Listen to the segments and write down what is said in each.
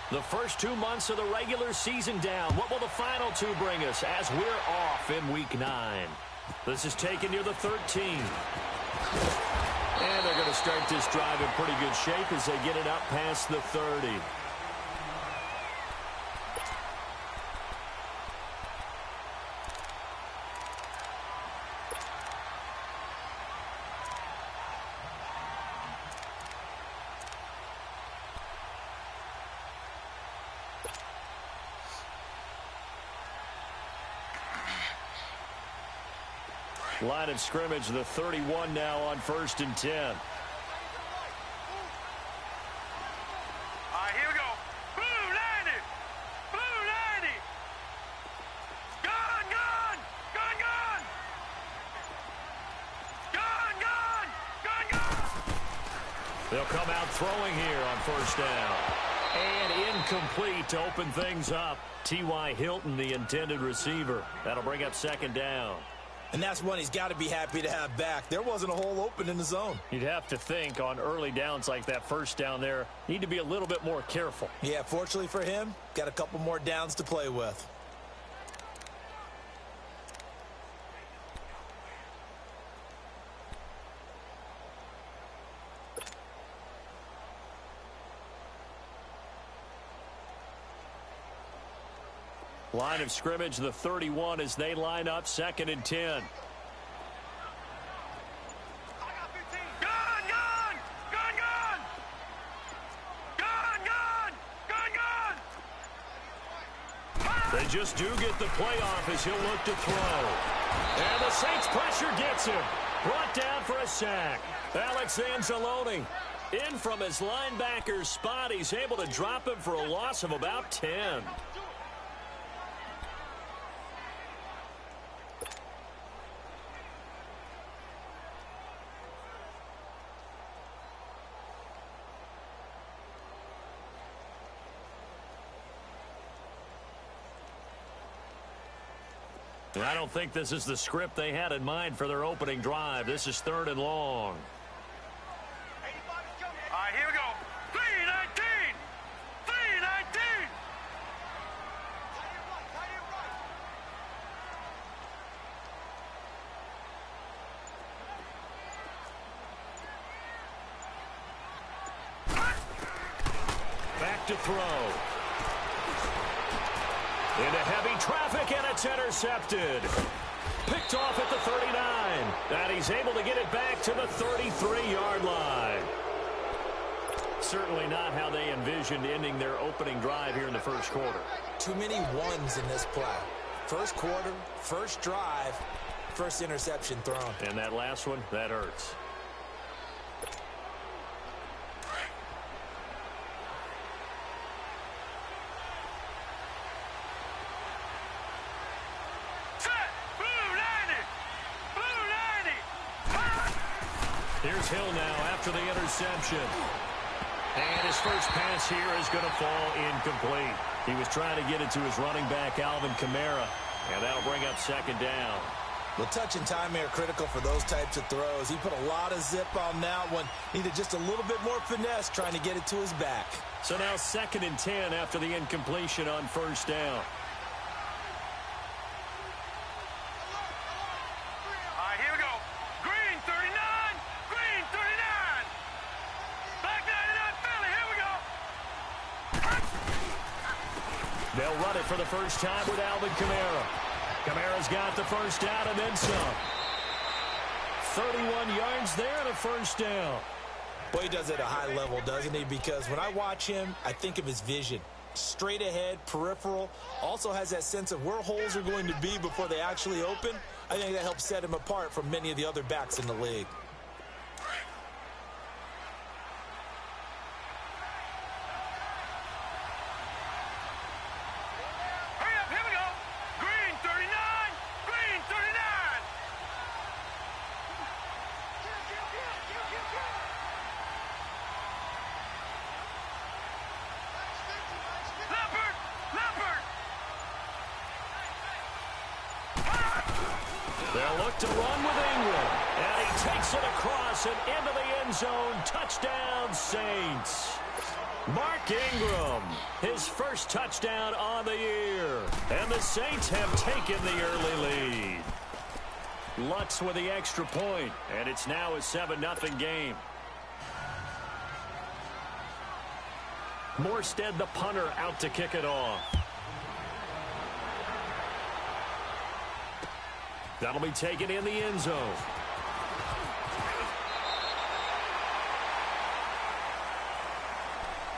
The first 2 months of the regular season down. What will the final two bring us as we're off in Week 9? This is taken near the 13. And they're going to start this drive in pretty good shape as they get it up past the 30. Line of scrimmage, the 31 now on 1st and 10. All right, here we go. Blue 90. Blue 90. Gun, gun. Gun, gun. Gun, gun. Gun, gun. They'll come out throwing here on 1st down. And incomplete to open things up. T.Y. Hilton, the intended receiver. That'll bring up 2nd down. And that's one he's got to be happy to have back. There wasn't a hole open in the zone. You'd have to think on early downs like that 1st down there, need to be a little bit more careful. Yeah, fortunately for him, got a couple more downs to play with. Line of scrimmage, the 31 as they line up 2nd and 10. They just do get the playoff as he'll look to throw. And the Saints pressure gets him. Brought down for a sack. Alex Anzalone in from his linebacker spot. He's able to drop him for a loss of about 10. I don't think this is the script they had in mind for their opening drive. This is 3rd and long. All right, here we go. 3-19. 3-19. Back to throw. Into heavy traffic, and it's intercepted. Picked off at the 39. And he's able to get it back to the 33-yard line. Certainly not how they envisioned ending their opening drive here in the 1st quarter. Too many ones in this play. 1st quarter, 1st drive, 1st interception thrown. And that last one, that hurts. Here's Hill now after the interception. And his first pass here is going to fall incomplete. He was trying to get it to his running back, Alvin Kamara. And that'll bring up 2nd down. Well, touch and timing are critical for those types of throws. He put a lot of zip on that one. Needed just a little bit more finesse trying to get it to his back. So now 2nd and 10 after the incompletion on 1st down. They'll run it for the first time with Alvin Kamara. Kamara's got the 1st down and then some. 31 yards there and a 1st down. Boy, he does it at a high level, doesn't he? Because when I watch him, I think of his vision. Straight ahead, peripheral. Also has that sense of where holes are going to be before they actually open. I think that helps set him apart from many of the other backs in the league. They'll look to run with Ingram. And he takes it across and into the end zone. Touchdown, Saints. Mark Ingram, his first touchdown on the year. And the Saints have taken the early lead. Lutz with the extra point, and it's now a 7-0 game. Morstead, the punter, out to kick it off. That'll be taken in the end zone.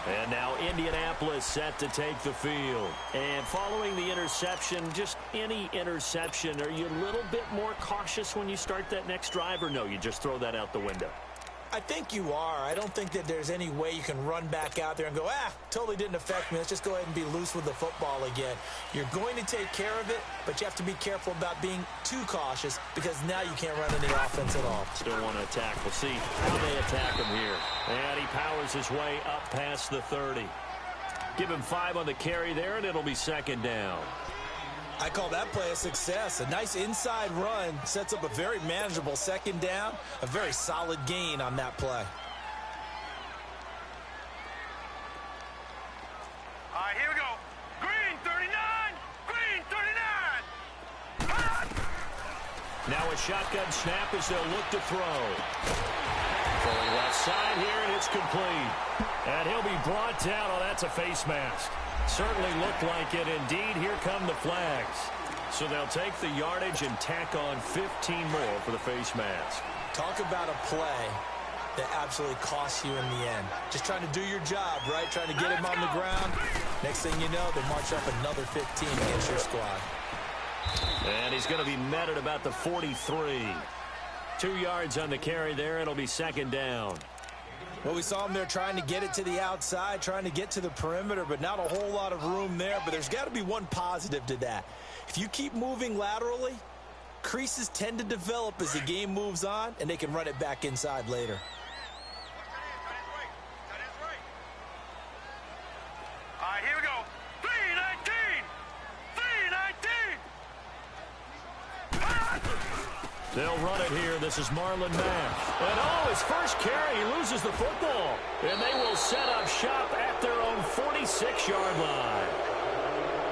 And now Indianapolis set to take the field. And following the interception, just any interception, are you a little bit more cautious when you start that next drive, or no, you just throw that out the window? I think you are. I don't think that there's any way you can run back out there and go, totally didn't affect me. Let's just go ahead and be loose with the football again. You're going to take care of it, but you have to be careful about being too cautious because now you can't run any offense at all. Still want to attack. We'll see how they attack him here. And he powers his way up past the 30. Give him 5 on the carry there, and it'll be second down. I call that play a success. A nice inside run sets up a very manageable second down. A very solid gain on that play. All right, here we go. Green 39. Green 39. Now a shotgun snap as they'll look to throw. Going left side here, and it's complete. And he'll be brought down. Oh, that's a face mask. Certainly looked like it. Indeed, here come the flags. So they'll take the yardage and tack on 15 more for the face mask. Talk about a play that absolutely costs you in the end. Just trying to do your job, right? Trying to get him on the ground. Next thing you know, they march up another 15 against your squad. And he's going to be met at about the 43. 2 yards on the carry there. It'll be second down. Well, we saw him there trying to get it to the outside, trying to get to the perimeter, but not a whole lot of room there. But there's got to be one positive to that. If you keep moving laterally, creases tend to develop as the game moves on, and they can run it back inside later. All right, here we go. 319. 319. They'll run it here. This is Marlon Mack. And his first carry, he loses the football. And they will set up shop at their own 46-yard line.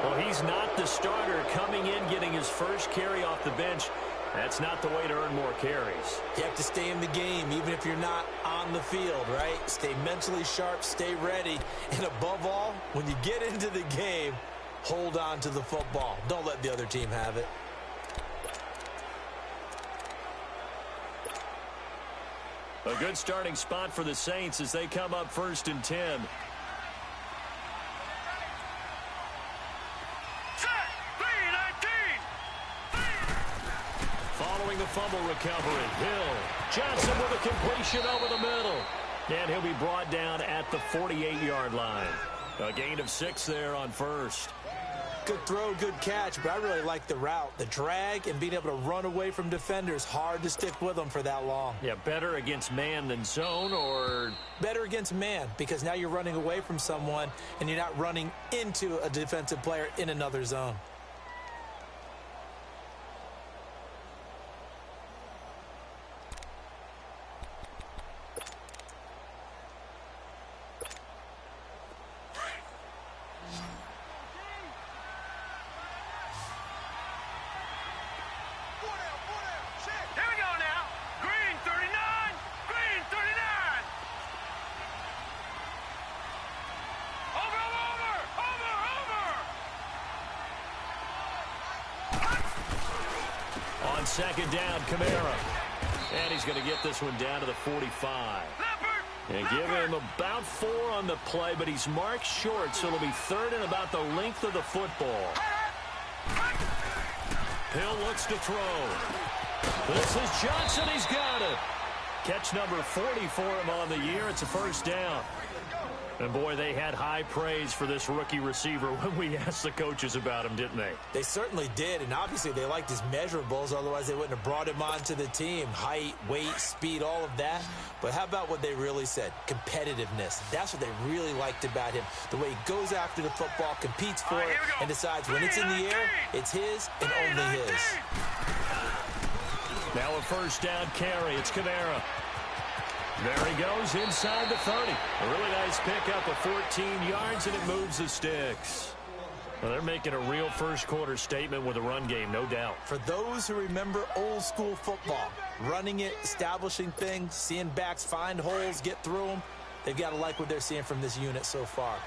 Well, he's not the starter coming in, getting his first carry off the bench. That's not the way to earn more carries. You have to stay in the game, even if you're not on the field, right? Stay mentally sharp, stay ready. And above all, when you get into the game, hold on to the football. Don't let the other team have it. A good starting spot for the Saints as they come up 1st and 10. Following the fumble recovery, Hill. Johnson with a completion over the middle. And he'll be brought down at the 48-yard line. A gain of 6 there on first. Good throw, good catch, but I really like the route. The drag and being able to run away from defenders, hard to stick with them for that long. Yeah, better against man than zone, or? Better against man, because now you're running away from someone and you're not running into a defensive player in another zone. Second down, Kamara. And he's going to get this one down to the 45. And give him about 4 on the play, but he's marked short, so it'll be 3rd and about the length of the football. Hill looks to throw. This is Johnson. He's got it. Catch number 40 for him on the year. It's a first down. And, boy, they had high praise for this rookie receiver when we asked the coaches about him, didn't they? They certainly did, and obviously they liked his measurables. Otherwise, they wouldn't have brought him onto the team. Height, weight, speed, all of that. But how about what they really said? Competitiveness. That's what they really liked about him. The way he goes after the football, competes for it, and decides when it's in the air, it's his and only his. Now a first down carry. It's Kamara. There he goes inside the 30. A really nice pickup of 14 yards, and it moves the sticks. Well, they're making a real first-quarter statement with a run game, no doubt. For those who remember old-school football, running it, establishing things, seeing backs find holes, get through them, they've got to like what they're seeing from this unit so far.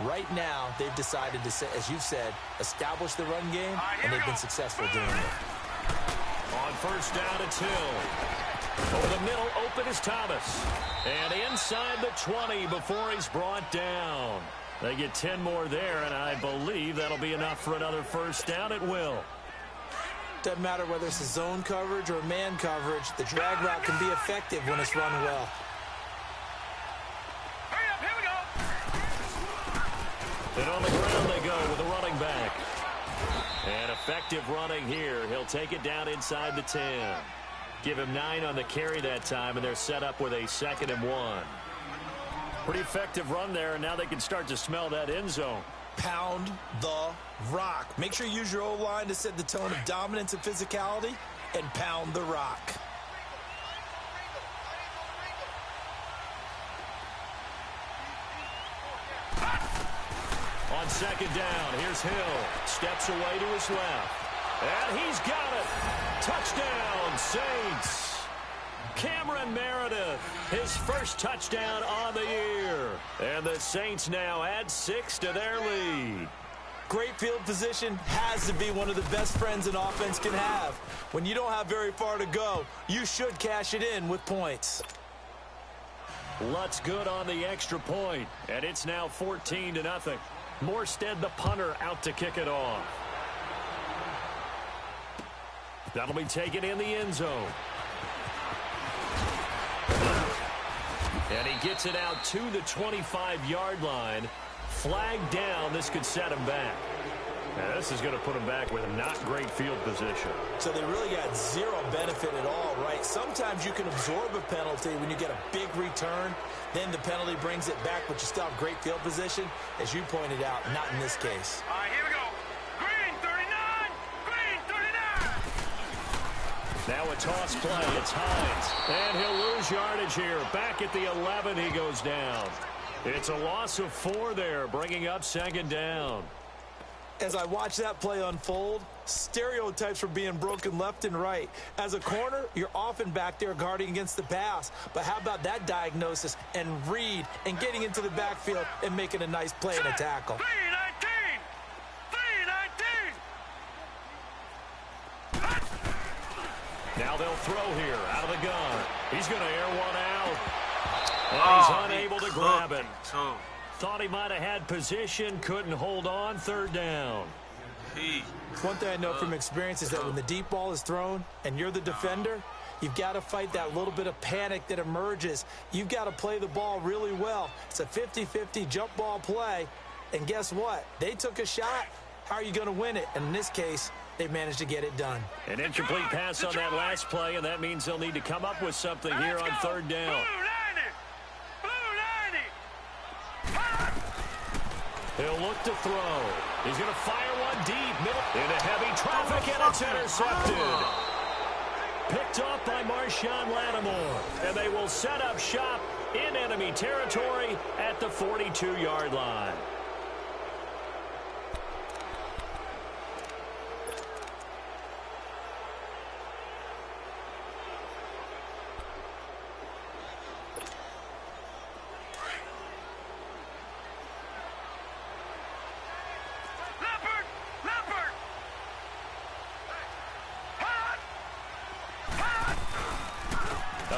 Right now, they've decided to, as you've said, establish the run game, and they've been successful doing it. On first down, it's Hill. Over the middle, open is Thomas. And inside the 20 before he's brought down. They get 10 more there, and I believe that'll be enough for another first down. It will. Doesn't matter whether it's a zone coverage or man coverage, the drag route can be effective when it's run well. Hurry up, here we go. And on the ground they go with a running back. And effective running here. He'll take it down inside the 10. Give him 9 on the carry that time, and they're set up with a 2nd and 1. Pretty effective run there, and now they can start to smell that end zone. Pound the rock. Make sure you use your O-line to set the tone of dominance and physicality, and pound the rock. On second down, here's Hill. Steps away to his left. And he's got it. Touchdown, Saints. Cameron Meredith, his first touchdown on the year. And the Saints now add 6 to their lead. Great field position has to be one of the best friends an offense can have. When you don't have very far to go, you should cash it in with points. Lutz good on the extra point, and it's now 14-0. Morstead, the punter, out to kick it off. That'll be taken in the end zone. And he gets it out to the 25-yard line. Flag down. This could set him back. Now, this is going to put him back with not great field position. So they really got zero benefit at all, right? Sometimes you can absorb a penalty when you get a big return. Then the penalty brings it back, but you still have great field position. As you pointed out, not in this case. All right, here we go. Green 39. Green 39. Now a toss play. It's Hines. And he'll lose yardage here. Back at the 11, he goes down. It's a loss of 4 there, bringing up second down. As I watch that play unfold, stereotypes were being broken left and right. As a corner, you're often back there guarding against the pass. But how about that diagnosis and read and getting into the backfield and making a nice play and a tackle? 319. 319. Now they'll throw here out of the gun. He's going to air one out. And he's unable to grab it. Thought he might have had position, couldn't hold on, third down. One thing I know from experience is that when the deep ball is thrown and you're the defender, you've got to fight that little bit of panic that emerges. You've got to play the ball really well. It's a 50-50 jump ball play, and guess what? They took a shot. How are you going to win it? And in this case, they managed to get it done. An incomplete pass on that last play, and that means they'll need to come up with something here on third down. He'll look to throw. He's going to fire one deep. Into heavy traffic, and it's intercepted. Picked off by Marshawn Lattimore. And they will set up shop in enemy territory at the 42-yard line.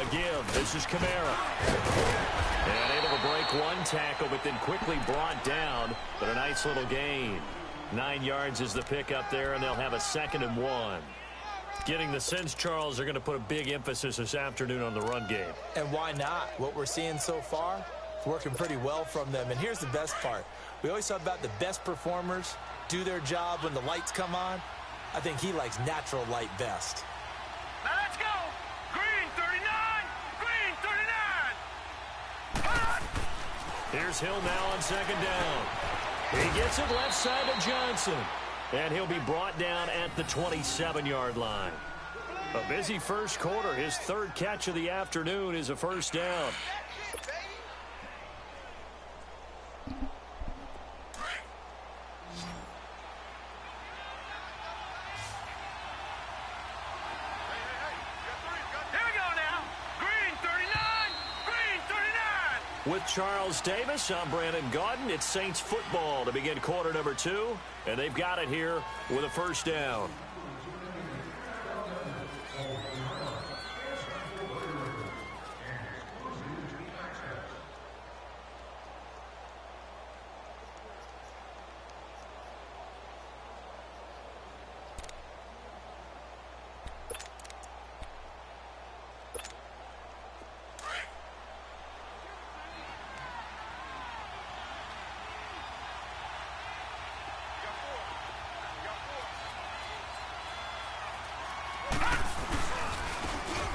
Give. This is Kamara. And able to break one tackle, but then quickly brought down. But a nice little gain. 9 yards is the pickup there, and they'll have a 2nd and 1. Getting the sense, Charles, are going to put a big emphasis this afternoon on the run game. And why not? What we're seeing so far is working pretty well from them. And here's the best part. We always talk about the best performers do their job when the lights come on. I think he likes natural light best. Now let's go. Green 39. Here's Hill now on second down. He gets it left side to Johnson. And he'll be brought down at the 27-yard line. A busy first quarter. His third catch of the afternoon is a first down. With Charles Davis, I'm Brandon Gaudin. It's Saints football to begin quarter number 2, and they've got it here with a first down.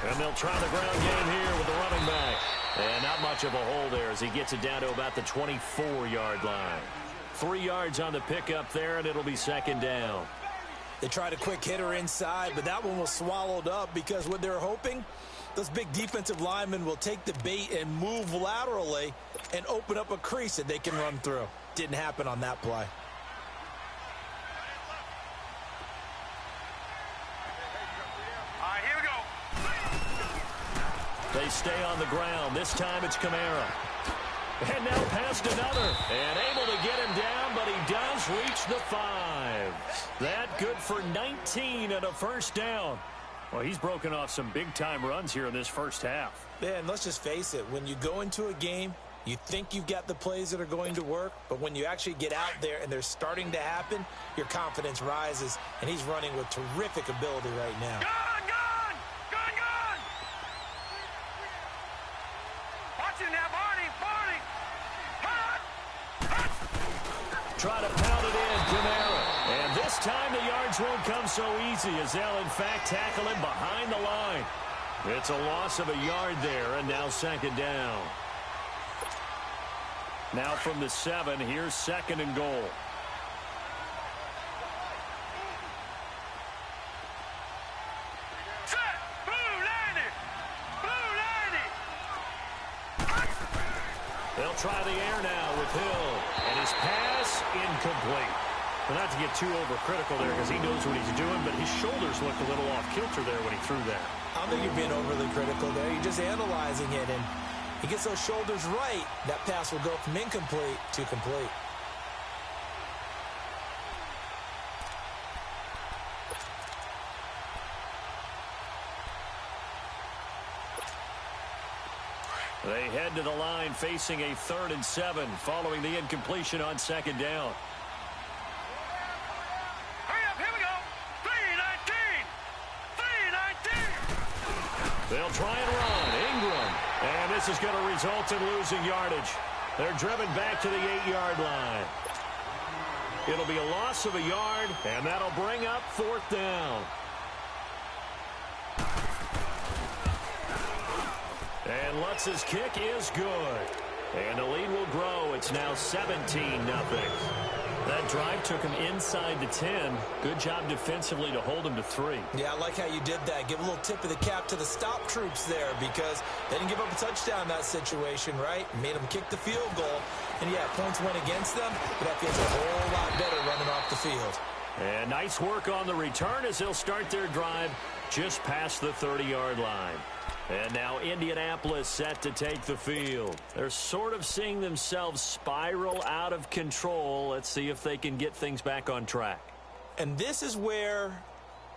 And they'll try the ground game here with the running back. And not much of a hole there as he gets it down to about the 24-yard line. 3 yards on the pickup there, and it'll be second down. They tried a quick hitter inside, but that one was swallowed up because what they're hoping, those big defensive linemen will take the bait and move laterally and open up a crease that they can run through. Didn't happen on that play. They stay on the ground. This time it's Kamara. And now past another. And able to get him down, but he does reach the 5. That good for 19 and a first down. Well, he's broken off some big-time runs here in this first half. Yeah, and let's just face it. When you go into a game, you think you've got the plays that are going to work, but when you actually get out there and they're starting to happen, your confidence rises, and he's running with terrific ability right now. Try to pound it in, Kamara. And this time the yards won't come so easy as they'll, in fact, tackle him behind the line. It's a loss of a yard there, and now second down. Now from the 7, here's second and goal. They'll try the air now with Hill. And his pass incomplete. Well, not to get too overcritical there because he knows what he's doing, but his shoulders looked a little off kilter there when he threw that. I don't think you're being overly critical there. You're just analyzing it, and he gets those shoulders right. That pass will go from incomplete to complete. They head to the line facing a 3rd and 7 following the incompletion on second down. Hurry up, here we go. 3-19. They'll try and run. Ingram. And this is going to result in losing yardage. They're driven back to the 8-yard line. It'll be a loss of a yard, and that'll bring up 4th down. And Lutz's kick is good. And the lead will grow. It's now 17-0. That drive took him inside the 10. Good job defensively to hold him to 3. Yeah, I like how you did that. Give a little tip of the cap to the stop troops there because they didn't give up a touchdown in that situation, right? Made them kick the field goal. And, yeah, points went against them, but that feels a whole lot better running off the field. And nice work on the return as they'll start their drive just past the 30-yard line. And now Indianapolis set to take the field. They're sort of seeing themselves spiral out of control. Let's see if they can get things back on track. And this is where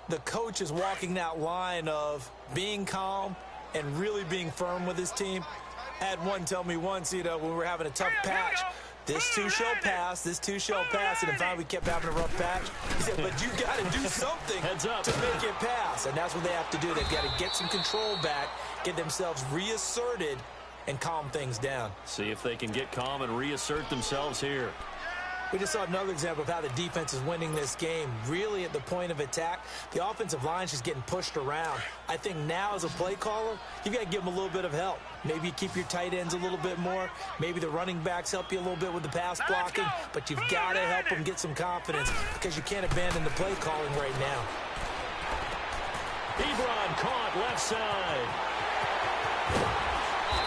the coach is walking that line of being calm and really being firm with his team. I had one tell me once, when we were having a tough patch, this too shall pass, this too shall pass, and in fact we kept having a rough patch. He said, but you got to do something Heads up. to make it pass, and that's what they have to do. They've got to get some control back, get themselves reasserted, and calm things down. See if they can get calm and reassert themselves here. We just saw another example of how the defense is winning this game. Really at the point of attack, the offensive line is just getting pushed around. I think now as a play caller, you've got to give them a little bit of help. Maybe you keep your tight ends a little bit more. Maybe the running backs help you a little bit with the pass blocking. But you've got to help them get some confidence because you can't abandon the play calling right now. Ebron caught left side.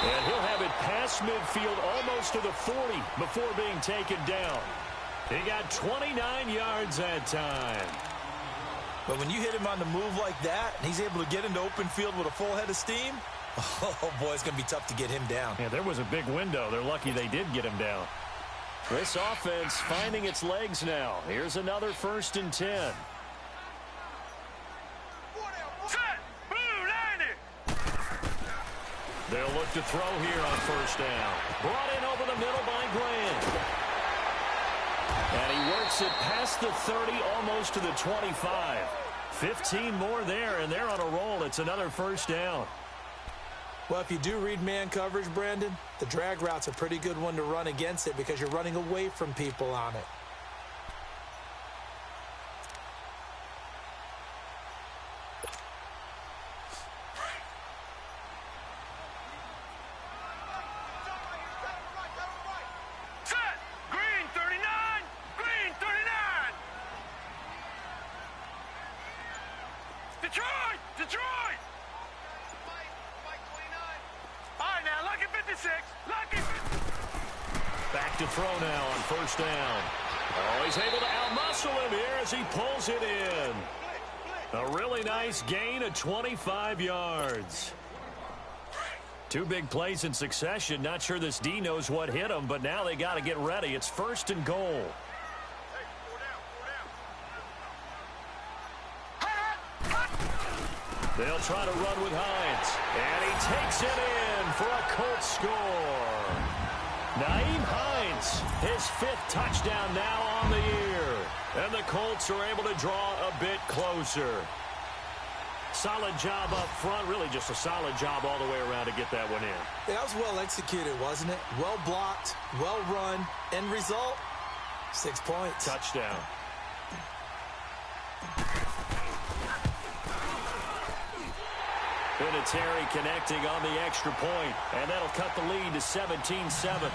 And he'll have it past midfield almost to the 40 before being taken down. He got 29 yards that time. But when you hit him on the move like that, and he's able to get into open field with a full head of steam, oh, boy, it's going to be tough to get him down. Yeah, there was a big window. They're lucky they did get him down. This offense finding its legs now. Here's another 1st and 10. They'll look to throw here on 1st down. Brought in over the middle by Grant. And he works it past the 30, almost to the 25. 15 more there, and they're on a roll. It's another 1st down. Well, if you do read man coverage, Brandon, the drag route's a pretty good one to run against it because you're running away from people on it. Detroit! All right, now, lucky 56. Lucky. Back to throw now on 1st down. Oh, he's able to outmuscle him here as he pulls it in. A really nice gain of 25 yards. 2 big plays in succession. Not sure this D knows what hit him, but now they got to get ready. It's 1st and goal. They'll try to run with Hines. And he takes it in for a Colts score. Nyheim Hines, his 5th touchdown now on the year. And the Colts are able to draw a bit closer. Solid job up front. Really just a solid job all the way around to get that one in. Yeah, that was well executed, wasn't it? Well blocked, well run. End result, 6 points. Touchdown. Vinatieri connecting on the extra point, and that'll cut the lead to 17-7.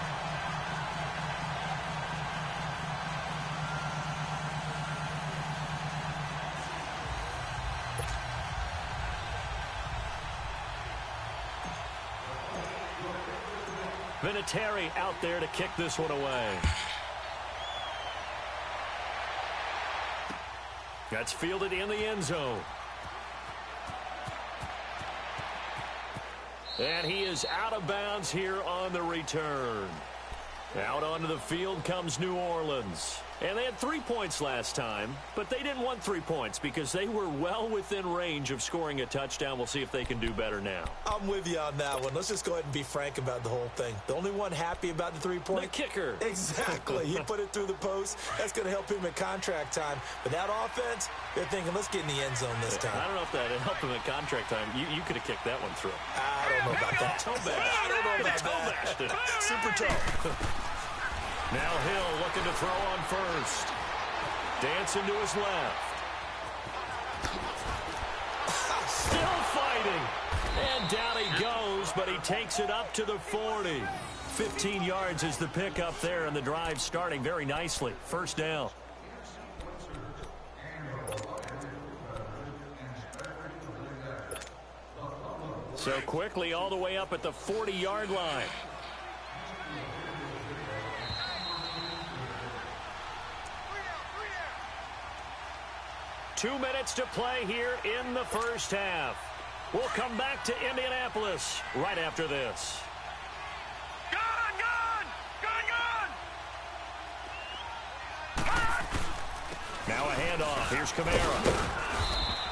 Vinatieri out there to kick this one away. That's fielded in the end zone. And he is out of bounds here on the return. Out onto the field comes New Orleans. And they had 3 points last time, but they didn't want 3 points because they were well within range of scoring a touchdown. We'll see if they can do better now. I'm with you on that one. Let's just go ahead and be frank about the whole thing. The only one happy about the 3-point? The kicker. Exactly. He put it through the post. That's going to help him at contract time. But that offense, they're thinking, let's get in the end zone this time. I don't know if that helped him at contract time. You could have kicked that one through. I don't know about that. Toe bash. I don't know about that. Super toe. Now Hill looking to throw on 1st. Dancing to his left. Still fighting. And down he goes, but he takes it up to the 40. 15 yards is the pickup there, and the drive starting very nicely. 1st down. So quickly all the way up at the 40-yard line. Two minutes to play here in the first half. We'll come back to Indianapolis right after this. Now a handoff. Here's Kamara.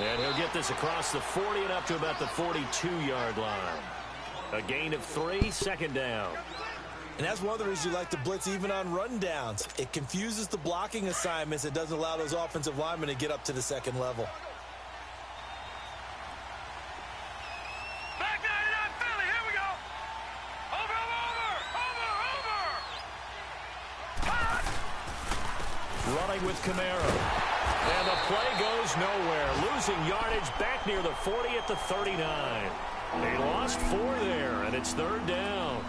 And he'll get this across the 40 and up to about the 42-yard line. A gain of 3, 2nd down. And that's one of the reasons you like to blitz even on rundowns. It confuses the blocking assignments. It doesn't allow those offensive linemen to get up to the 2nd level. Back 99 Philly, here we go. Over. Running with Kamara. And the play goes nowhere. Losing yardage back near the 40 at the 39. They lost 4 there, and it's 3rd down.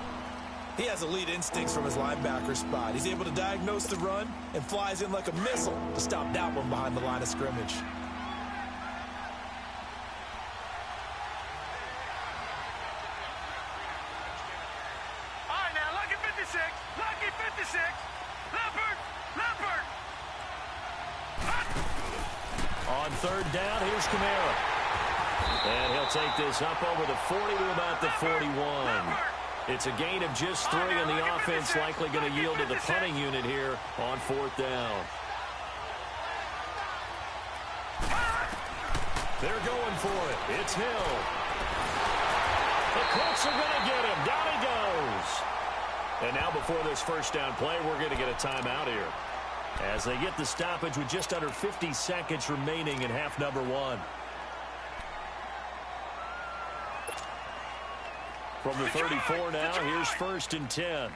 He has elite instincts from his linebacker spot. He's able to diagnose the run and flies in like a missile to stop that one behind the line of scrimmage. on third down. Here's Kamara. And he'll take this up over the 40 to about the 41. It's a gain of just 3, and the offense likely going to yield to the punting unit here on fourth down. They're going for it. It's Hill. The Colts are going to get him. Down he goes. And now before this first down play, we're going to get a timeout here, as they get the stoppage with just under 50 seconds remaining in half number 1. From the 34 now, here's 1st and 10.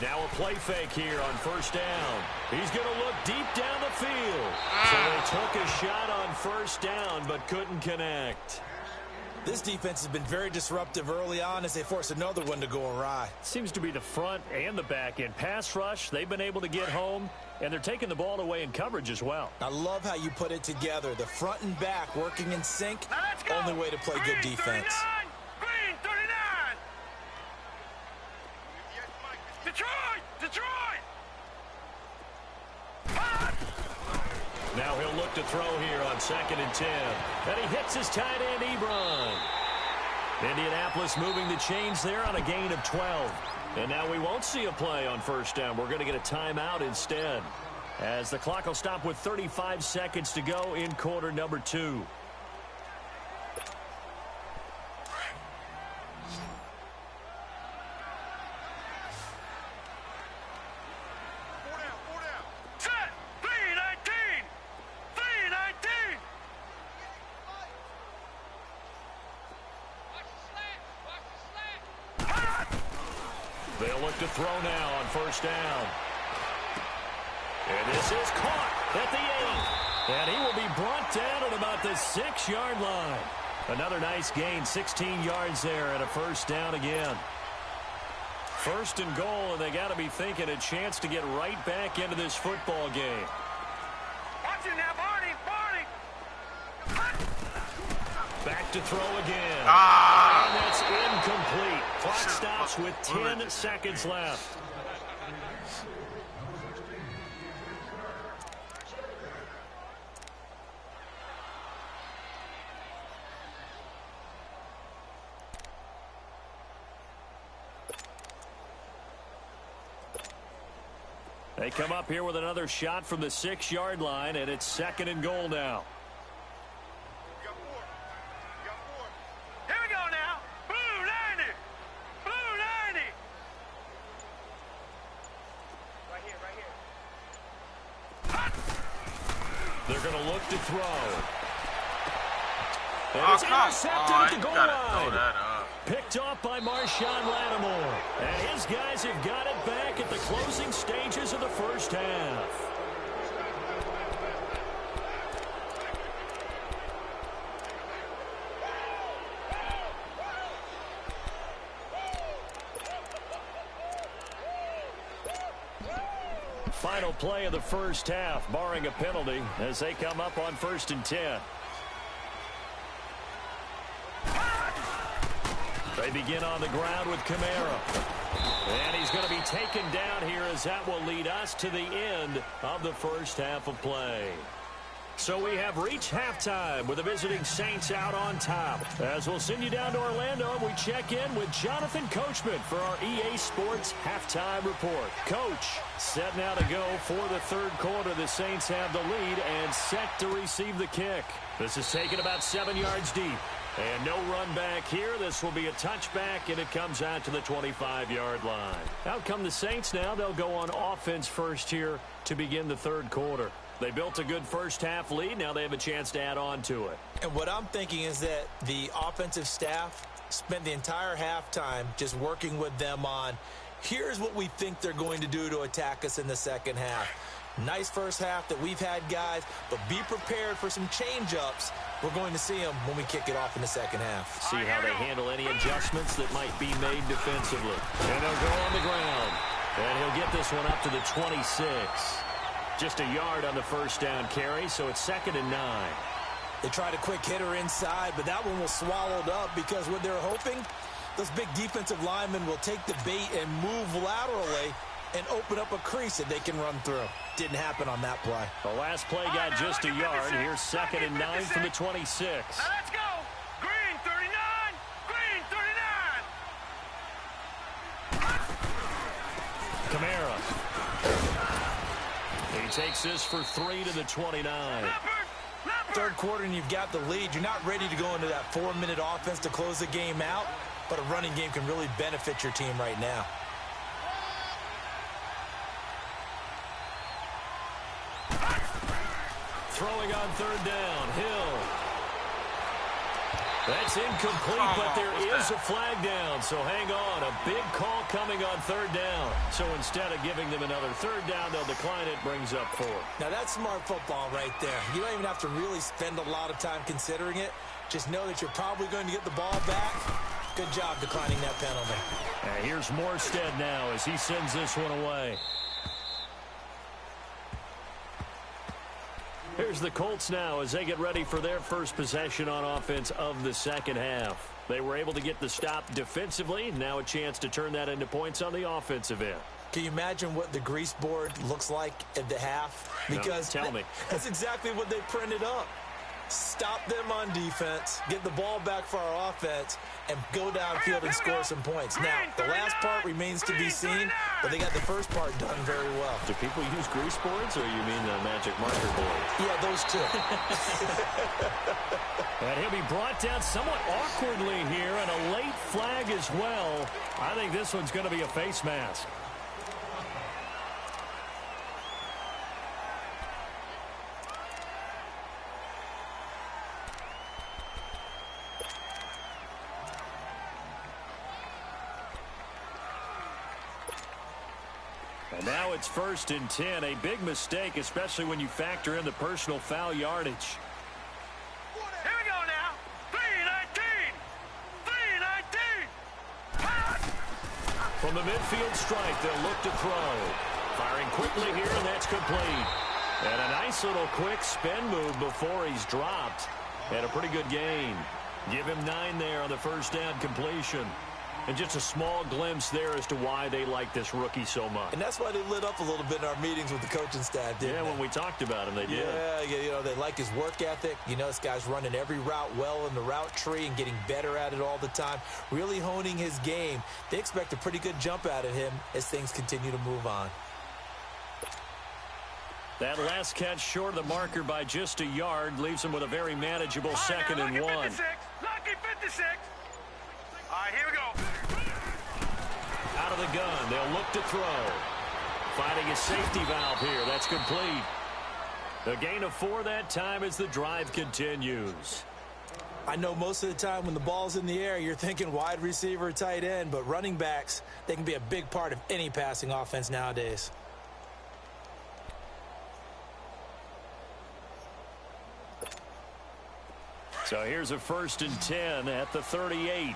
Now a play fake here on first down. He's going to look deep down the field. So they took a shot on first down but couldn't connect. This defense has been very disruptive early on as they force another one to go awry. Seems to be the front and the back end. Pass rush, they've been able to get home, and they're taking the ball away in coverage as well. I love how you put it together. The front and back working in sync. Only way to play good defense. Green 39. Detroit! Now he'll look to throw here on 2nd and 10. And he hits his tight end, Ebron. Indianapolis moving the chains there on a gain of 12. And now we won't see a play on first down. We're going to get a timeout instead, as the clock will stop with 35 seconds to go in quarter number 2. They'll look to throw now on first down. And this is caught at the 8. And he will be brought down at about the 6-yard line. Another nice gain, 16 yards there, and a first down again. 1st and goal, and they got to be thinking a chance to get right back into this football game. Watch it now, Barney! Back to throw again. And that's incomplete. Clock stops with 10 seconds left. They come up here with another shot from the 6-yard line, and it's 2nd and goal now. Here we go now. Blue 90. Blue 90. Right here. They're going to look to throw. And it's intercepted at the goal line. Picked off by Marshawn Lattimore. And his guys have got it back at the closing stages of the first half. Final play of the first half, barring a penalty, as they come up on 1st and 10. They begin on the ground with Kamara. And he's going to be taken down here, as that will lead us to the end of the first half of play. So we have reached halftime with the visiting Saints out on top. As we'll send you down to Orlando, we check in with Jonathan Coachman for our EA Sports Halftime Report. Coach, set now to go for the third quarter. The Saints have the lead and set to receive the kick. This is taken about 7 yards deep. And no run back here. This will be a touchback, and it comes out to the 25-yard line. Out come the Saints now. They'll go on offense first here to begin the third quarter. They built a good first-half lead. Now they have a chance to add on to it. And what I'm thinking is that the offensive staff spent the entire halftime just working with them on, here's what we think they're going to do to attack us in the second half. Nice first half that we've had, guys, but be prepared for some change-ups. We're going to see them when we kick it off in the second half. See how they handle any adjustments that might be made defensively. And they'll go on the ground. And he'll get this one up to the 26. Just a yard on the first down carry, so it's 2nd and 9. They tried a quick hitter inside, but that one was swallowed up because what they're hoping, Those big defensive linemen will take the bait and move laterally and open up a crease that they can run through. Didn't happen on that play. The last play got just a yard. Here's 2nd and 9 from the 26. Now let's go. Green 39. Green 39. Kamara. He takes this for 3 to the 29. Third quarter and you've got the lead. You're not ready to go into that 4-minute offense to close the game out, but a running game can really benefit your team right now. Throwing on 3rd down, Hill. That's incomplete, but there is a flag down, so hang on. A big call coming on 3rd down. So instead of giving them another 3rd down, they'll decline it, brings up 4. Now that's smart football right there. You don't even have to really spend a lot of time considering it. Just know that you're probably going to get the ball back. Good job declining that penalty. And here's Morstead now as he sends this one away. Here's the Colts now as they get ready for their first possession on offense of the second half. They were able to get the stop defensively. Now a chance to turn that into points on the offensive end. Can you imagine what the grease board looks like at the half? Because no, tell me. That's exactly what they printed up. Stop them on defense, get the ball back for our offense, and go downfield and score some points. Now, the last part remains to be seen, but they got the first part done very well. Do people use grease boards, or you mean the magic marker board? Yeah, those two. And he'll be brought down somewhat awkwardly here, and a late flag as well. I think this one's going to be a face mask. And now it's 1st and 10. A big mistake, especially when you factor in the personal foul yardage. Here we go now. 3-19. 3-19. From the midfield strike, they'll look to throw. Firing quickly here, and that's complete. And a nice little quick spin move before he's dropped. And a pretty good gain. Give him 9 there on the first down completion. And just a small glimpse there as to why they like this rookie so much. And that's why they lit up a little bit in our meetings with the coaching staff, didn't they? Yeah, when we talked about him, they did. Yeah, you know, they like his work ethic. You know, this guy's running every route well in the route tree and getting better at it all the time, really honing his game. They expect a pretty good jump out of him as things continue to move on. That last catch short of the marker by just a yard leaves him with a very manageable 2nd and 1. Lucky 56. All right, here we go. Out of the gun, they'll look to throw. Finding a safety valve here. That's complete. A gain of 4 that time as the drive continues. I know most of the time when the ball's in the air, you're thinking wide receiver, tight end, but running backs, they can be a big part of any passing offense nowadays. So here's a 1st and 10 at the 38.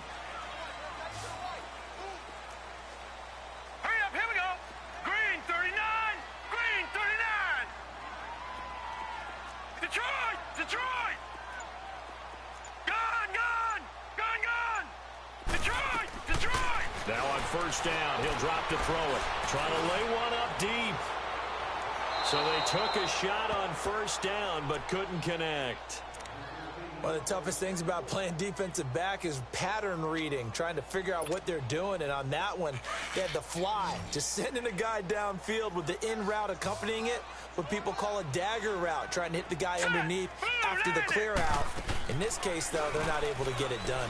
Detroit! Gone! Detroit! Now on 1st down, he'll drop to throw it. Trying to lay one up deep. So they took a shot on 1st down, but couldn't connect. One of the toughest things about playing defensive back is pattern reading, trying to figure out what they're doing. And on that one, they had the fly, just sending a guy downfield with the in route accompanying it, what people call a dagger route, trying to hit the guy underneath after the clear out. In this case, though, they're not able to get it done.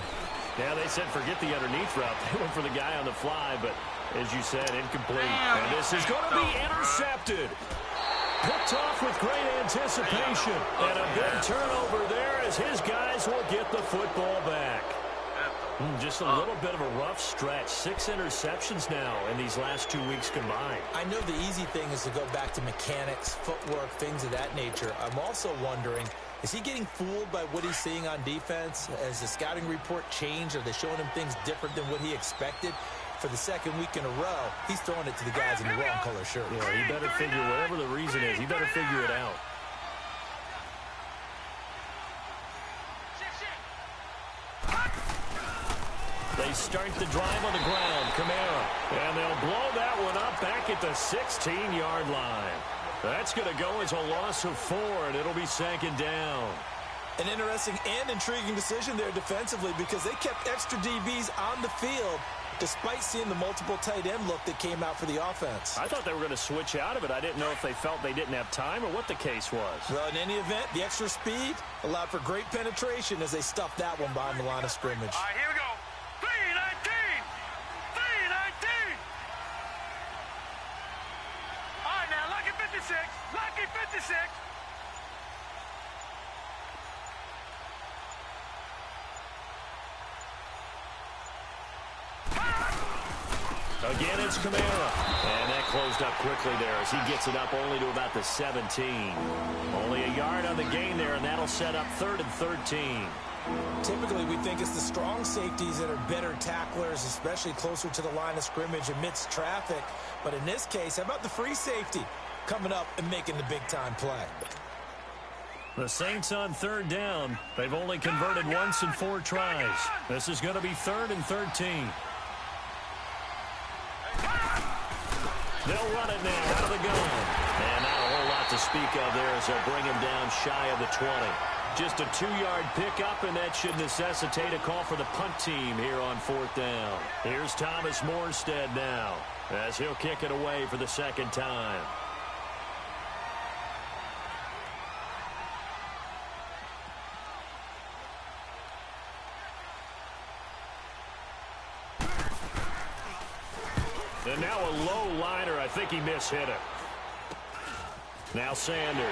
Yeah, they said forget the underneath route. They went for the guy on the fly, but as you said, incomplete. And this is going to be intercepted. Picked off with great anticipation. And a big turnover there as his guys will get the football back. Just a little bit of a rough stretch. 6 interceptions now in these last 2 weeks combined. I know the easy thing is to go back to mechanics, footwork, things of that nature. I'm also wondering, is he getting fooled by what he's seeing on defense? Has the scouting report changed? Are they showing him things different than what he expected? For the 2nd week in a row, he's throwing it to the guys in the wrong color shirt. Yeah, he better figure, whatever the reason is, he better figure it out. They start the drive on the ground. Kamara. And they'll blow that one up back at the 16-yard line. That's going to go as a loss of 4, and it'll be second down. An interesting and intriguing decision there defensively because they kept extra DBs on the field despite seeing the multiple tight end look that came out for the offense. I thought they were going to switch out of it. I didn't know if they felt they didn't have time or what the case was. Well, in any event, the extra speed allowed for great penetration as they stuffed that one behind the line of scrimmage. All right, here we go. 3-19. 3-19. All right, now, lucky 56. Lucky 56. Again, it's Kamara. And that closed up quickly there as he gets it up only to about the 17. Only a yard on the gain there, and that'll set up 3rd and 13. Typically, we think it's the strong safeties that are better tacklers, especially closer to the line of scrimmage amidst traffic. But in this case, how about the free safety coming up and making the big-time play? The Saints on 3rd down. They've only converted once in 4 tries. This is going to be 3rd and 13. They'll run it now out of the gun. And not a whole lot to speak of there as they'll bring him down shy of the 20. Just a 2-yard pickup, and that should necessitate a call for the punt team here on 4th down. Here's Thomas Morstead now as he'll kick it away for the 2nd time. And now a low liner. I think he mishit it. Now Sanders.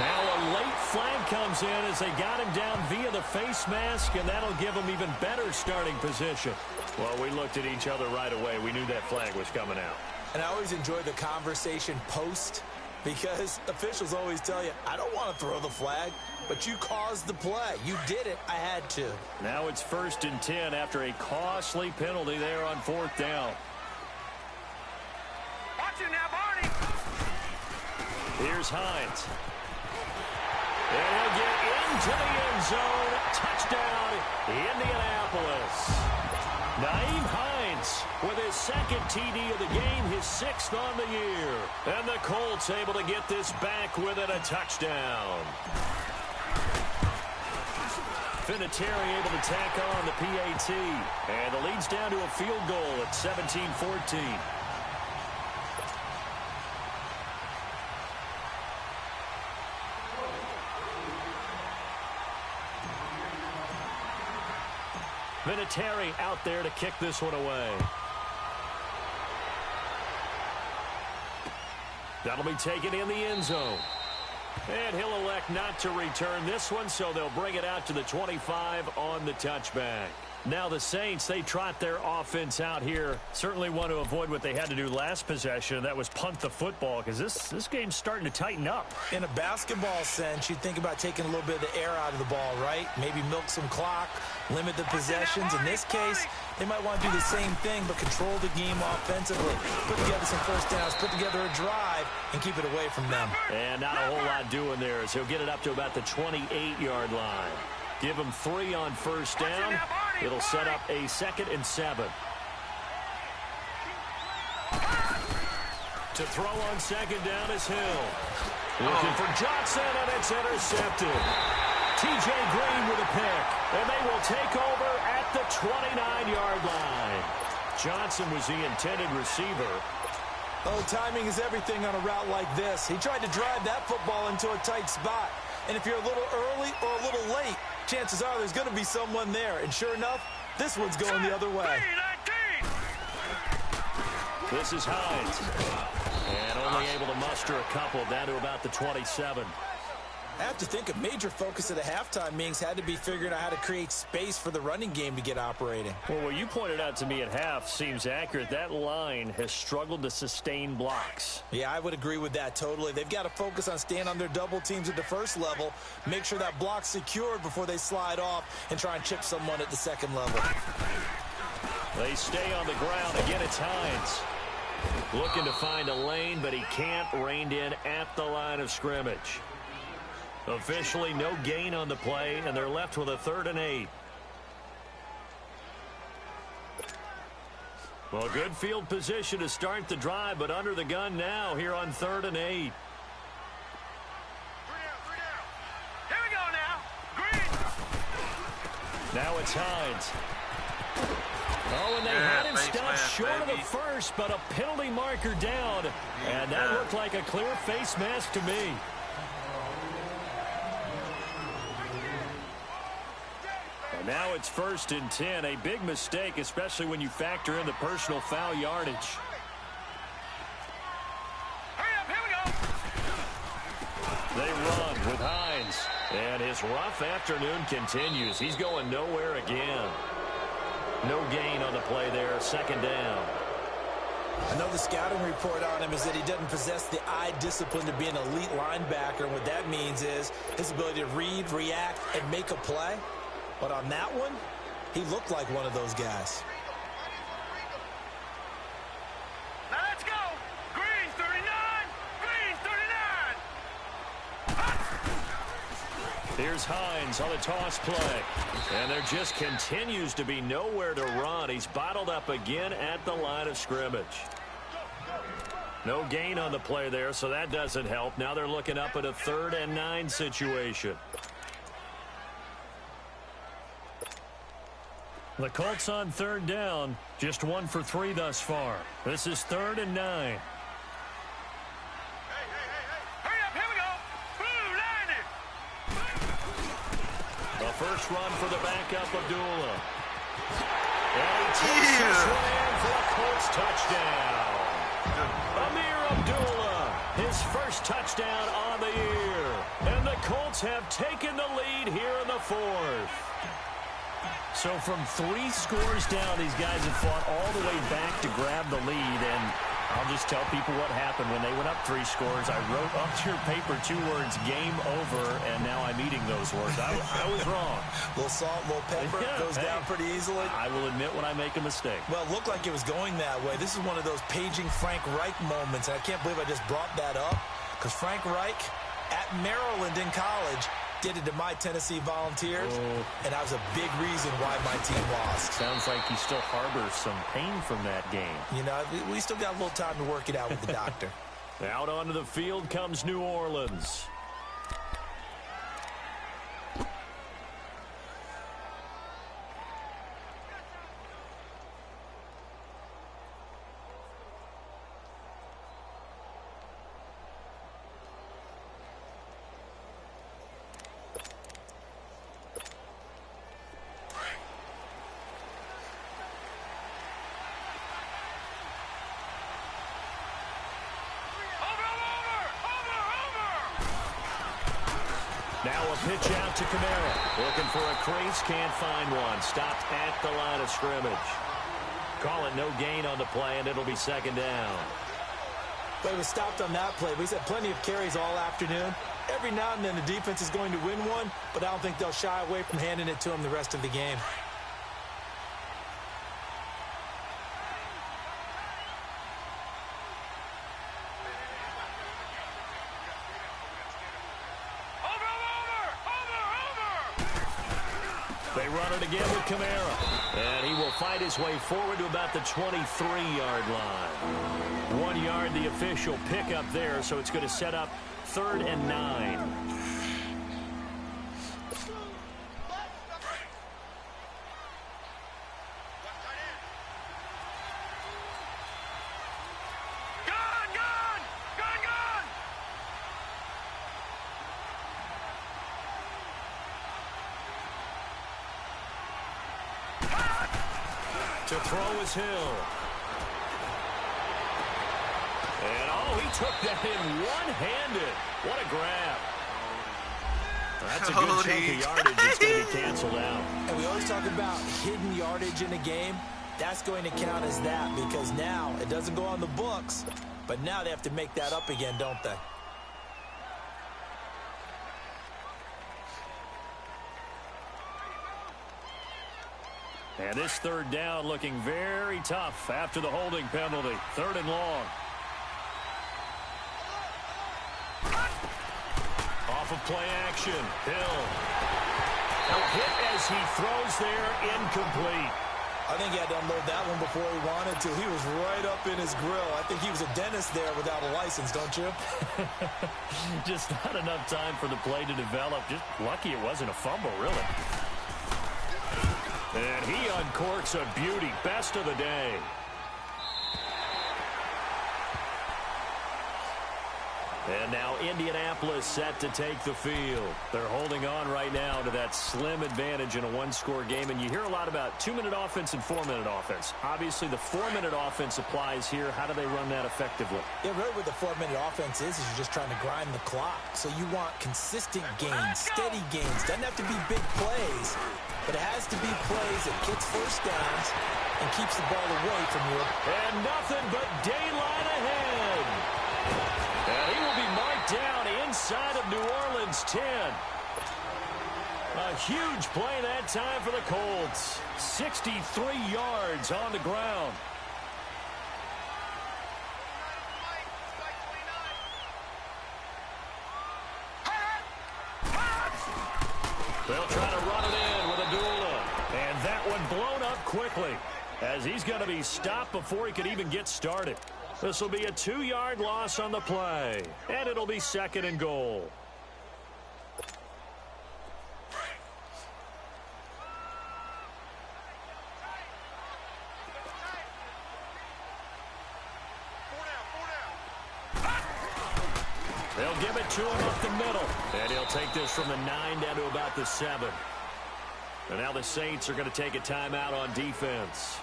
Now a late flag comes in as they got him down via the face mask, and that'll give him even better starting position. Well, we looked at each other right away. We knew that flag was coming out. And I always enjoy the conversation post because officials always tell you, I don't want to throw the flag, but you caused the play. You did it. I had to. Now it's 1st and 10 after a costly penalty there on 4th down. Watch it now, Barney. Here's Hines. And he'll get into the end zone. Touchdown, Indianapolis. Nyheim Hines with his 2nd TD of the game, his 6th on the year. And the Colts able to get this back with it, a touchdown. Vinatieri able to tack on the PAT. And the lead's down to a field goal at 17-14. Vinatieri out there to kick this one away. That'll be taken in the end zone. And he'll elect not to return this one, so they'll bring it out to the 25 on the touchback. Now the Saints, they trot their offense out here. Certainly want to avoid what they had to do last possession, and that was punt the football, because this game's starting to tighten up. In a basketball sense, you think about taking a little bit of the air out of the ball, right? Maybe milk some clock, limit the possessions. In this case, they might want to do the same thing, but control the game offensively. Put together some first downs, put together a drive, and keep it away from them. And not a whole lot doing there as he'll get it up to about the 28-yard line. Give him 3 on first down. It'll set up a 2nd and 7. To throw on 2nd down is Hill. Looking for Johnson, and it's intercepted. T.J. Green with a pick, and they will take over at the 29-yard line. Johnson was the intended receiver. Oh, timing is everything on a route like this. He tried to drive that football into a tight spot. And if you're a little early or a little late, chances are there's going to be someone there. And sure enough, this one's going the other way. This is Hines. And only able to muster a couple down to about the 27. I have to think a major focus of the halftime meetings had to be figuring out how to create space for the running game to get operating. Well, what you pointed out to me at half seems accurate. That line has struggled to sustain blocks. Yeah, I would agree with that totally. They've got to focus on staying on their double teams at the first level, make sure that block's secured before they slide off and try and chip someone at the second level. They stay on the ground. Again, it's Hines. Looking to find a lane, but he can't. Reined in at the line of scrimmage. Officially no gain on the play, and they're left with a 3rd and 8. Well, good field position to start the drive, but under the gun now here on 3rd and 8. 3 down. Here we go now. Green. Now it's Hines. Oh, and they had him stopped short of the first, but a penalty marker down. And that looked like a clear face mask to me. And now it's 1st and 10. A big mistake, especially when you factor in the personal foul yardage. Hurry up, here we go. They run with Hines. And his rough afternoon continues. He's going nowhere again. No gain on the play there, 2nd down. I know the scouting report on him is that he doesn't possess the eye discipline to be an elite linebacker. And what that means is his ability to read, react, and make a play. But on that one, he looked like one of those guys. Now let's go. Green's 39. Green's 39. Here's Hines on the toss play. And there just continues to be nowhere to run. He's bottled up again at the line of scrimmage. No gain on the play there, so that doesn't help. Now they're looking up at a 3rd and 9 situation. The Colts on 3rd down, just 1 for 3 thus far. This is 3rd and 9. Hurry up, here we go. Blue, line it. The first run for the backup, Abdullah. And he takes this one in for a Colts touchdown. Amir Abdullah, his first touchdown on the year. And the Colts have taken the lead here in the 4th. So from 3 scores down, these guys have fought all the way back to grab the lead. And I'll just tell people what happened. When they went up 3 scores, I wrote up to your paper 2 words, game over, and now I'm eating those words. I was wrong. Little salt, little pepper, goes down pretty easily. I will admit when I make a mistake. Well, it looked like it was going that way. This is one of those paging Frank Reich moments, and I can't believe I just brought that up, because Frank Reich at Maryland in college did it to my Tennessee Volunteers, and that was a big reason why my team lost. Sounds like he still harbors some pain from that game. You know, we still got a little time to work it out with the doctor. Out onto the field comes New Orleans. Now a pitch out to Kamara. Looking for a crease, can't find one. Stopped at the line of scrimmage. Call it no gain on the play, and it'll be 2nd down. But he was stopped on that play. But he's had plenty of carries all afternoon. Every now and then the defense is going to win one, but I don't think they'll shy away from handing it to him the rest of the game. They run it again with Kamara. And he will fight his way forward to about the 23-yard line. 1 yard, the official pickup there, so it's going to set up 3rd and 9. To throw is Hill. And, he took that in one-handed. What a grab. That's a good chunk of yardage that's going to be canceled out. And we always talk about hidden yardage in a game. That's going to count as that because now it doesn't go on the books, but now they have to make that up again, don't they? And this 3rd down looking very tough after the holding penalty. 3rd and long. Off a play action. Hill. A hit as he throws there, incomplete. I think he had to unload that one before he wanted to. He was right up in his grill. I think he was a dentist there without a license, don't you? Just not enough time for the play to develop. Just lucky it wasn't a fumble, really. And he uncorks a beauty. Best of the day. And now Indianapolis set to take the field. They're holding on right now to that slim advantage in a one-score game. And you hear a lot about 2-minute offense and 4-minute offense. Obviously, the 4-minute offense applies here. How do they run that effectively? Yeah, really what the 4-minute offense is you're just trying to grind the clock. So you want consistent gains, steady gains. Doesn't have to be big plays, but it has to be plays that gets first downs and keeps the ball away from you. And nothing but daylight ahead. And he will be marked down inside of New Orleans 10. A huge play that time for the Colts. 63 yards on the ground. They'll try to run it in with Abdullah. And that one blown up quickly as he's going to be stopped before he could even get started. This will be a 2-yard loss on the play, and it'll be 2nd and goal. They'll give it to him up the middle, and he'll take this from the 9 down to about the 7. And now the Saints are going to take a timeout on defense.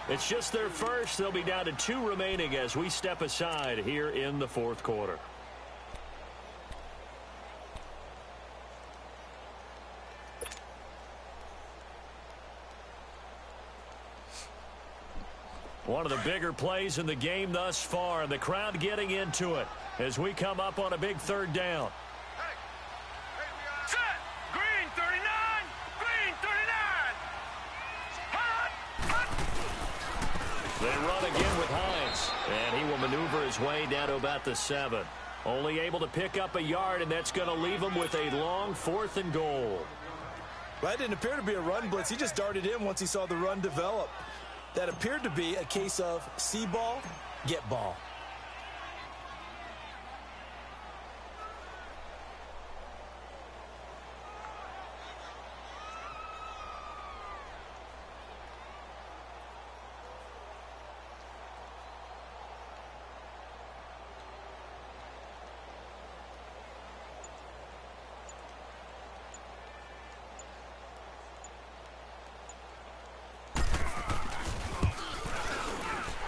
It's just their first. They'll be down to 2 remaining as we step aside here in the 4th quarter. One of the bigger plays in the game thus far, and the crowd getting into it as we come up on a big 3rd down. Set. Green 39. Green 39. Hot. They run again with Hines, and he will maneuver his way down to about the 7. Only able to pick up a yard, and that's going to leave him with a long 4th and goal. That didn't appear to be a run blitz. He just darted in once he saw the run develop. That appeared to be a case of see ball, get ball.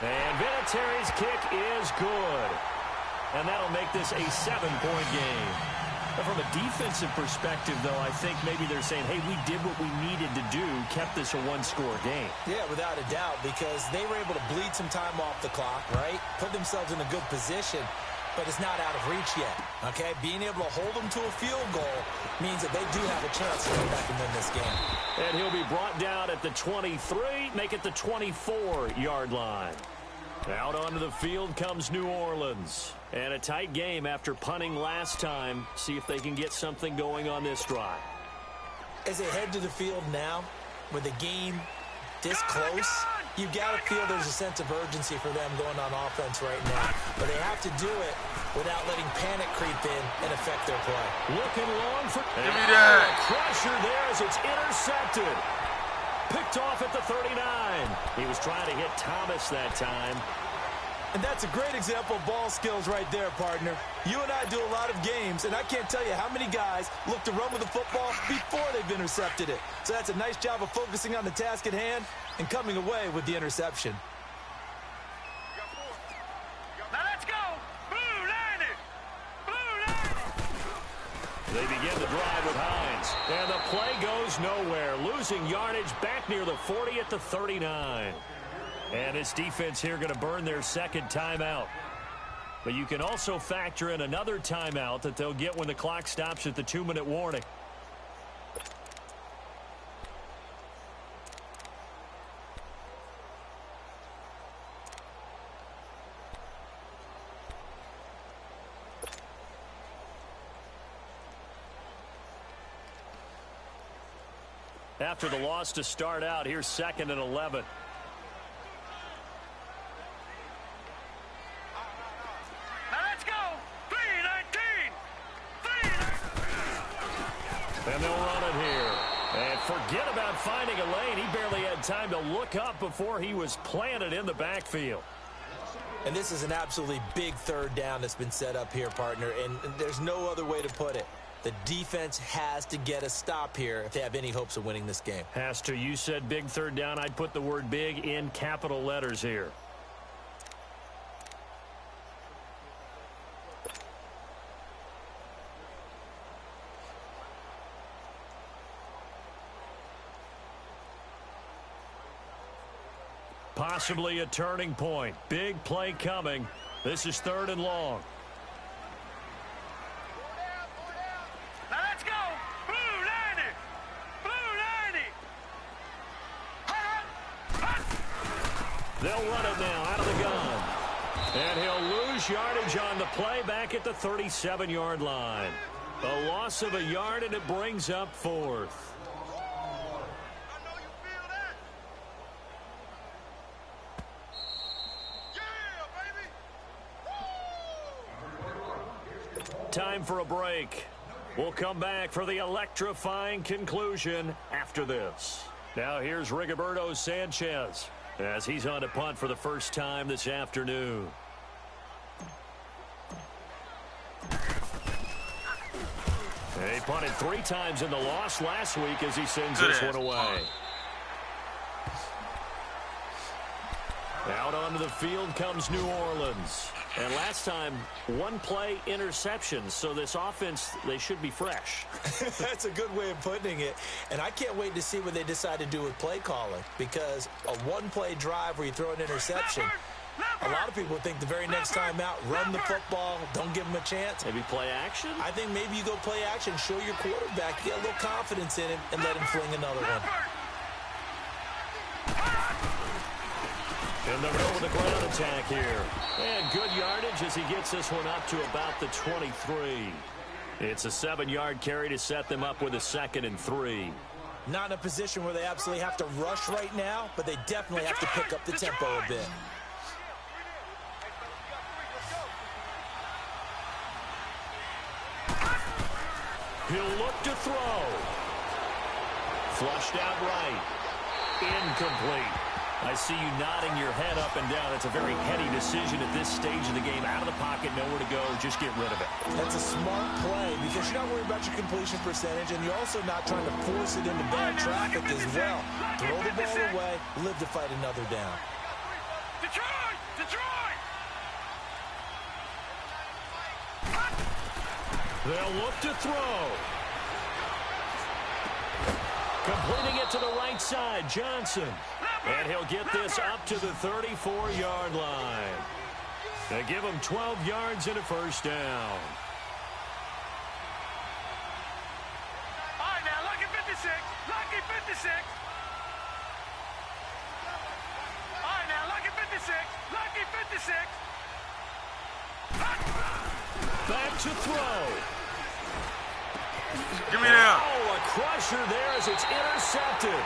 And Vinatieri's kick is good. And that'll make this a 7-point game. But from a defensive perspective, though, I think maybe they're saying, hey, we did what we needed to do, kept this a one-score game. Yeah, without a doubt, because they were able to bleed some time off the clock, right? Put themselves in a good position, but it's not out of reach yet, okay? Being able to hold them to a field goal means that they do have a chance to come back and win this game. And he'll be brought down at the 23, make it the 24-yard line. Out onto the field comes New Orleans. And a tight game after punting last time. See if they can get something going on this drive. As they head to the field now, with the game this close, you've got to feel there's a sense of urgency for them going on offense right now. But they have to do it without letting panic creep in and affect their play. Looking long for... Give me that. Pressure there as it's intercepted. Picked off at the 39. He was trying to hit Thomas that time. And that's a great example of ball skills right there, partner. You and I do a lot of games, and I can't tell you how many guys look to run with the football before they've intercepted it. So that's a nice job of focusing on the task at hand and coming away with the interception. Now let's go. Blue line it. Blue line it. They begin the drive with Hines. And the play goes nowhere. Losing yardage back near the 40 at the 39. And this defense here going to burn their 2nd timeout. But you can also factor in another timeout that they'll get when the clock stops at the 2-minute warning. after the loss to start out. Here's 2nd and 11. And they'll run it here. And forget about finding a lane. He barely had time to look up before he was planted in the backfield. And this is an absolutely big 3rd down that's been set up here, partner. And there's no other way to put it. The defense has to get a stop here if they have any hopes of winning this game. Has to. You said big 3rd down. I'd put the word big in capital letters here. Possibly a turning point. Big play coming. This is 3rd and long. Now let's go. Blue 90. Blue 90. They'll run it now out of the gun. And he'll lose yardage on the play back at the 37-yard line. A loss of a yard, and it brings up 4th. Time for a break. We'll come back for the electrifying conclusion after this. Now here's Rigoberto Sanchez as he's on to punt for the first time this afternoon. He punted 3 times in the loss last week as he sends this one away. Out onto the field comes New Orleans. And last time, 1-play interception. So this offense, they should be fresh. That's a good way of putting it. And I can't wait to see what they decide to do with play calling. Because a 1-play drive where you throw an interception, a lot of people think the very next time out, run the football, don't give them a chance. Maybe play action? I think maybe you go play action, show your quarterback, get a little confidence in him, and let him fling another one. And they'll go with a ground attack here. And good yardage as he gets this one up to about the 23. It's a 7-yard carry to set them up with a 2nd and 3. Not in a position where they absolutely have to rush right now, but they definitely have to pick up the tempo a bit. He'll look to throw. Flushed out right. Incomplete. I see you nodding your head up and down. It's a very heady decision at this stage of the game. Out of the pocket, nowhere to go. Just get rid of it. That's a smart play because you're not worried about your completion percentage, and you're also not trying to force it into bad traffic as well. Throw the ball away, live to fight another down. Detroit! Detroit! They'll look to throw. Completing it to the right side, Johnson. And he'll get this up to the 34-yard line. They give him 12 yards and a first down. All right, now, lucky 56. Lucky 56. All right, now, lucky 56. Lucky 56. Back to throw. Give me that. Oh, a crusher there as it's intercepted.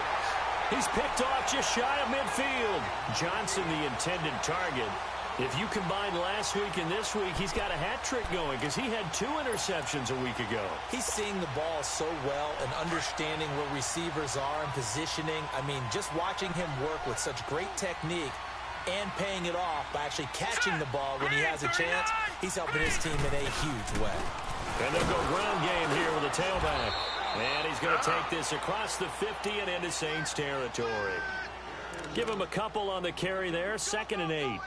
He's picked off just shy of midfield. Johnson, the intended target. If you combine last week and this week, he's got a hat trick going because he had 2 interceptions a week ago. He's seeing the ball so well and understanding where receivers are and positioning. I mean, just watching him work with such great technique and paying it off by actually catching the ball when he has a chance, he's helping his team in a huge way. And they'll go ground game here with a tailback. And he's going to take this across the 50 and into Saints territory. Give him a couple on the carry there, 2nd and 8.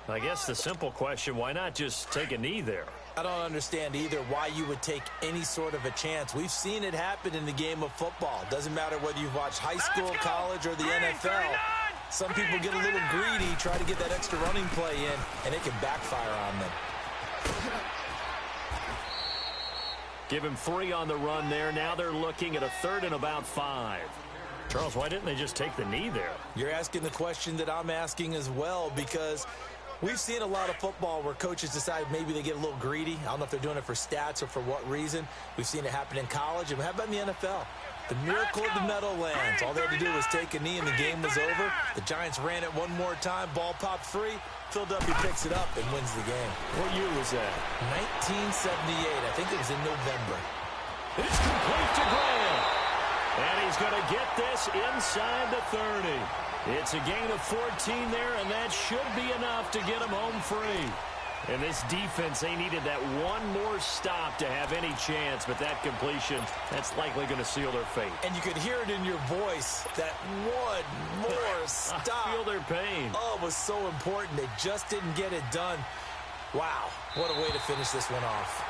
I guess the simple question, why not just take a knee there? I don't understand either why you would take any sort of a chance. We've seen it happen in the game of football. Doesn't matter whether you've watched high school, college, or the NFL. Some people get a little greedy, try to get that extra running play in, and it can backfire on them. Give him 3 on the run there. Now they're looking at a 3rd and about 5. Charles, why didn't they just take the knee there? You're asking the question that I'm asking as well, because we've seen a lot of football where coaches decide maybe they get a little greedy. I don't know if they're doing it for stats or for what reason. We've seen it happen in college, and how about in the NFL? The miracle of the Meadowlands. All they had to do was take a knee and the game was over. The Giants ran it one more time. Ball popped free. Philadelphia picks it up and wins the game. What year was that? 1978. I think it was in November. It's complete to Graham. And he's going to get this inside the 30. It's a gain of 14 there, and that should be enough to get him home free. And this defense, they needed that one more stop to have any chance, but that completion, that's likely going to seal their fate. And you could hear it in your voice, that one more stop. I feel their pain. Oh, it was so important. They just didn't get it done. Wow, what a way to finish this one off.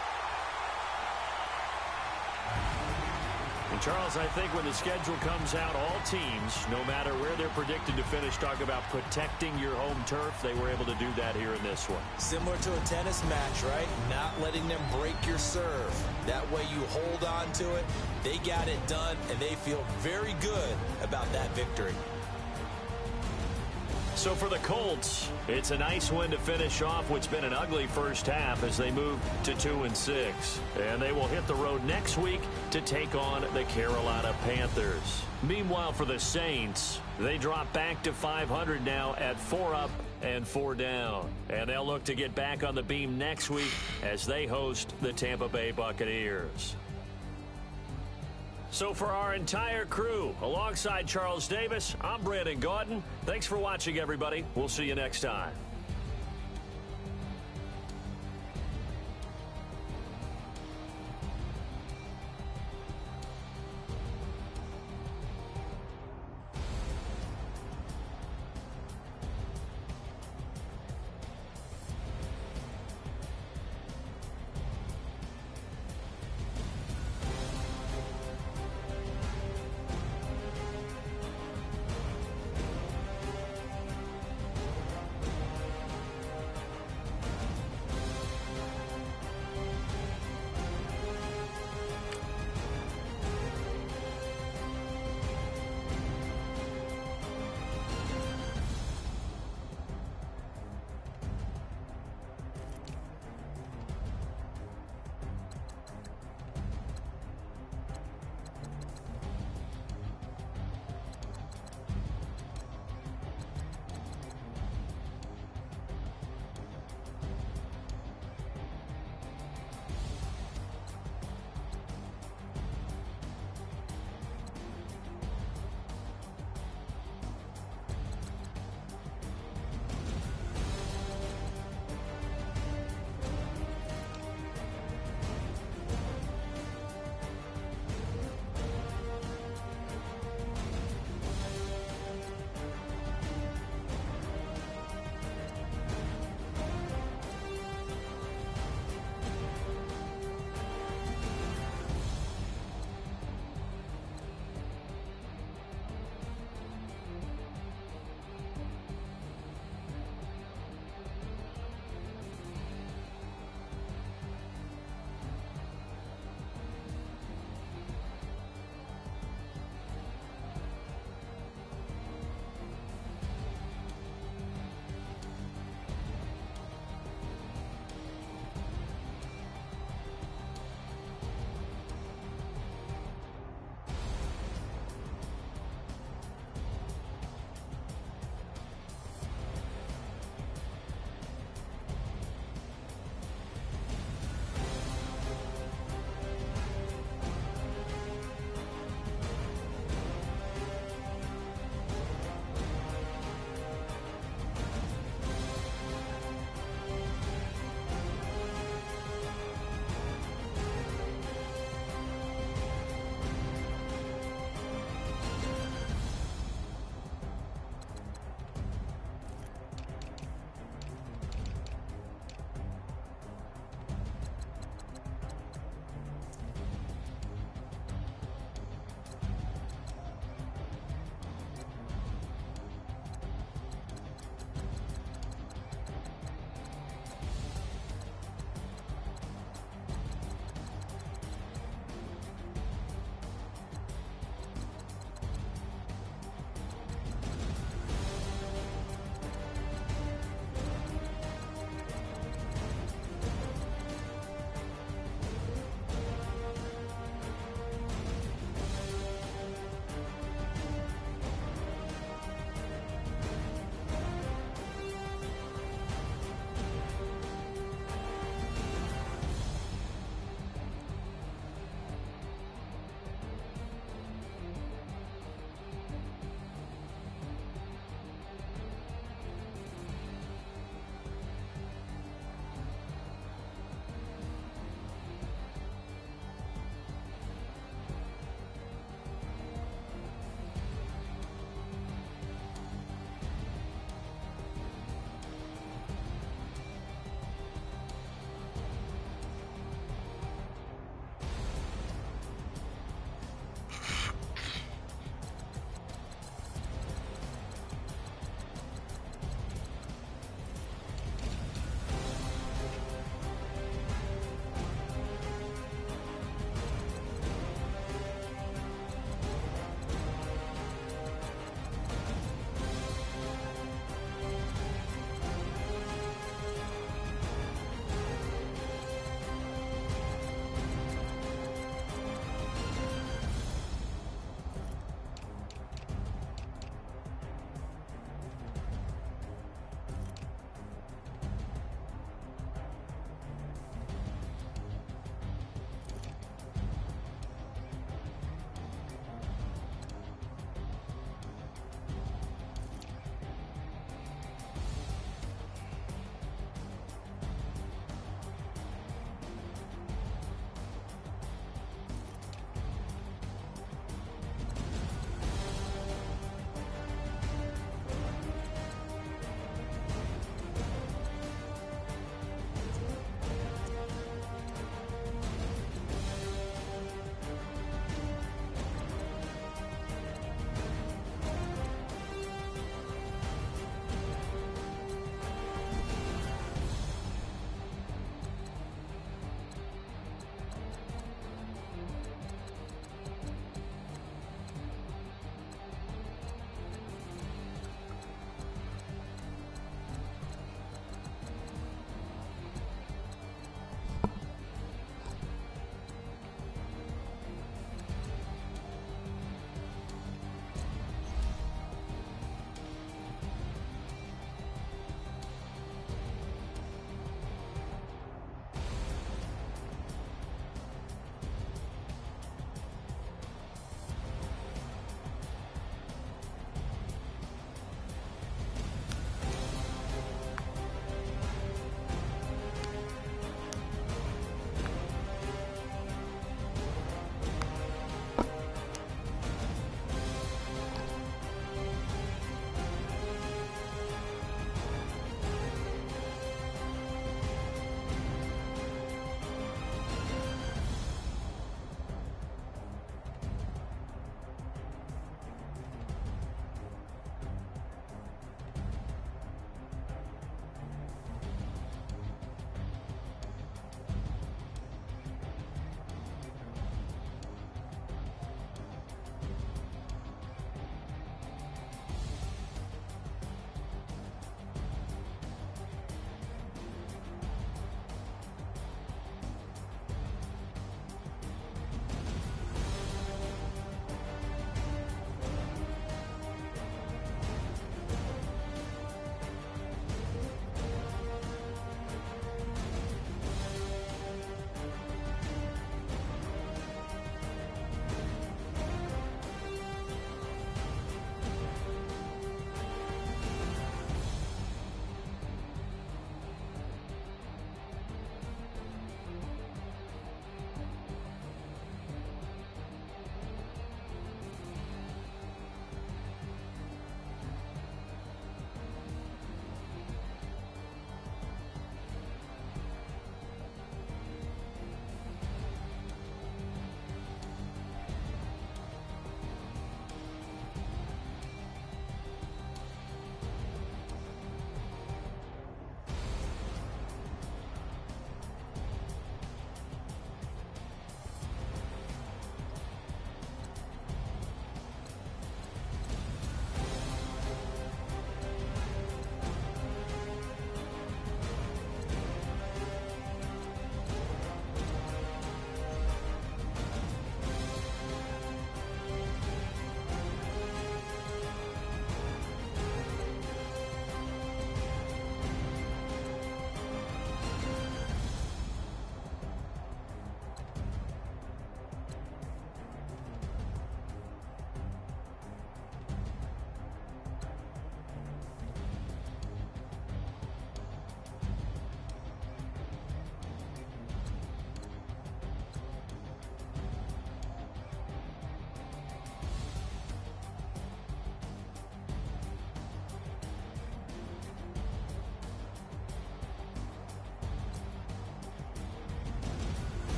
And Charles, I think when the schedule comes out, all teams, no matter where they're predicted to finish, talk about protecting your home turf. They were able to do that here in this one. Similar to a tennis match, right? Not letting them break your serve. That way you hold on to it. They got it done, and they feel very good about that victory. So for the Colts, it's a nice win to finish off what's been an ugly first half as they move to 2-6. And they will hit the road next week to take on the Carolina Panthers. Meanwhile, for the Saints, they drop back to 500 now at 4 up and 4 down. And they'll look to get back on the beam next week as they host the Tampa Bay Buccaneers. So for our entire crew, alongside Charles Davis, I'm Brandon Gaudin. Thanks for watching, everybody. We'll see you next time.